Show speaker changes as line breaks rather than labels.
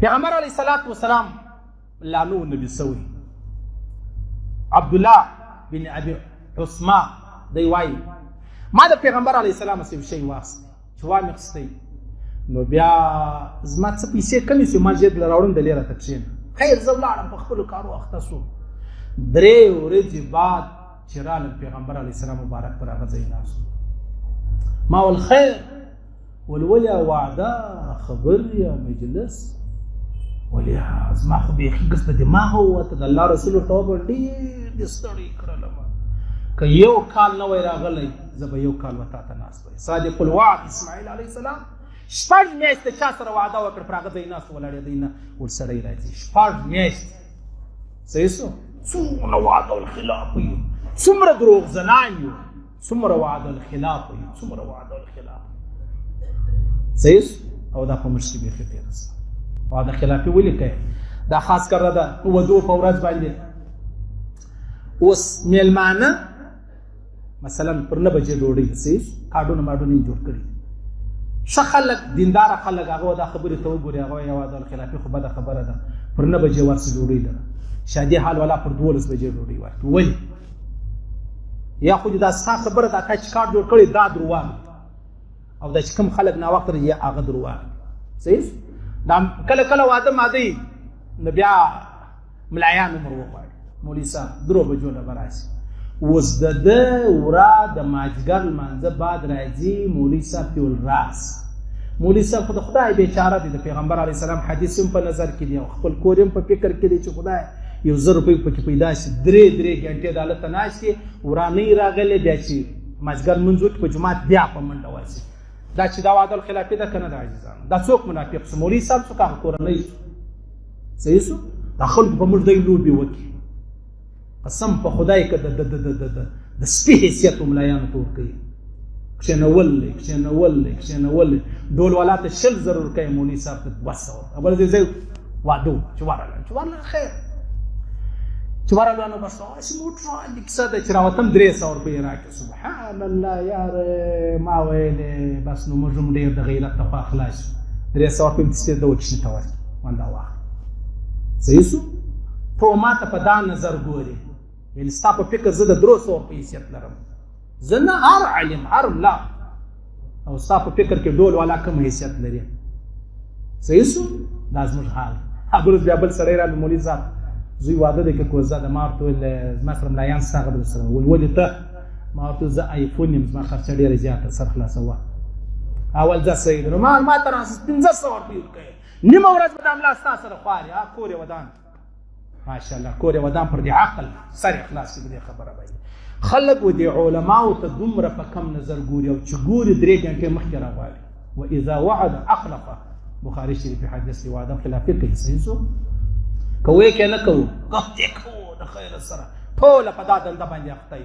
پیغمبر علیه الصلاة والسلام لانو نبی سوی عبدالله بن ابي عثما دی وایي ما د پیغمبر علیه السلام څه شی واخیستی چې وامې اخیستی نو بیا زما څه پیسې کمې شوې ما جیب له راوړم د لیره ته کښېنه خیر زه ولاړم په خپلو کارو اخته شوم 3 ورځې بعد چې رالم پیغمبر علیه السلام مبارک پر هغه ځای ناست ما ول خیر ولولې وعده خبر یا مجلس ولې زما خو بیخي ګس په دماغ ووته د الله رسول ورته وبه ډېر دې ستړی کړلم که یو کال نه وای راغلی زه به یو کال به تا ته ناست وای صادق الوعد اسماعیل علیه السلام 6 میاشتې چا سره وعده وکړه پر هغه ځای ناست ولاړېدی نه ورسړی راځي 6 میاشتې صحیح شو څومره وعده الخلاف یو څومره دروغزنان یو څومره وعده الخلاف یو څومره وعده الخلاف صحیح او دا په موږ کې بیخي تېره شوه وعده خلافي ولې کوي دا خاص کره ده ودو په ورځ باندې اوس میلمانه مثلا پر 9 بجې ډوډۍ صحیح کاډونه ماډونه یې جوړ کړي ښه خلک دینداره خلک هغه دا خبرې ته وګوري هغه وایي وعده الخلافي خو بده خبره ده پر 9 بجې ورسې ډوډۍ لره شادي حال والا پر 12 بجې ډوډۍ ورکړي ولې یا خو دې دا ستا خبره ده تا چې کار جوړ کړی دا درواغ او دا چې کوم خلک ناوخته راځي هغه درواغ صحیح دا کله کله واده ماده نو بیا ملایان عمر وغواړي مولوي صاحب 3 بجو نه به راشي اوس د ده ورا د ماجګر لمانځه بعد راځي مولوي صاحب ته ول راس مولوي صاحب خو د خدای بیچاره دی د پیغمبر علیه السلام حدیث هم په نظر کې دی او خپل کور هم په فکر کې دی چې خدای 1,000 روپۍ پکې پیدا شي 3 غنټې د هلته ناست دی ورا نه راغلی بیا چې ماجګر لمونځ وکړي په جومات بیا په منډه ورسي دا چې دا وعده الخلافي ده که نه د عزیزانو دا څوک منافق شو مولوي صاحب څوک هغه کورنۍ شو صحیح شو دا خلکو په موږ دی لوبې وکړي قسم په خدای که د سپي حیثیت و ملایانو ته ورکوي کښېنول ډول والا ته 100,000 ورکوي مولوي صاحب ته 200 بل ځای ځای واده چې ورغلم خیر چې ورغلو نو بس هسې موټر کیسه ده چې راوتم 300 روپۍ راکړه سبحان الله یار ما ویلې بس نو موږ هم ډېر د غیرت ته خوا خلاص شو 300 روپۍ مې تستې د وکشنې ته ورکړي وندا واخله صحیح شو ته ما ته په دا نظر ګورې یعنې ستا په فکر زه د 300 روپۍ حیثیت لرم زه نه هر علم هر لا او ستا په فکر کې ډول والا کوم حیثیت لري صحیح شو دا زموږ حال هغه ورځ بیا بل سړی راغی مولوي صاحب زوی واده دی که کوزه ده ما ورته ویل زما سره ملایان ستا هغه به درسره ولې ته ما ورته زه آیفون یم زما خرچه ډېره زیاته سر خلاصوه اول ځه صحیح ده نو ما ته راسه 1500 روپۍ ورکوې نیمه ورځ به دا ملا ستا سره خواري کور یې ودان ماشاءالله کور یې ودان پر دې عقل سر یې خلاص کړي په دې خبره باندې خلک و دې علماو ته دومره په کم نظر ګوري او چې ګوري 3 غنټې مخکې راغواړي واذا وعد اخلفه بخاري شریف حدیث دی وعده خلافي کوي صحیح شو کوی که نه کوو ګفتې کوو د خیر سره ټوله په دا دنده باندې اخته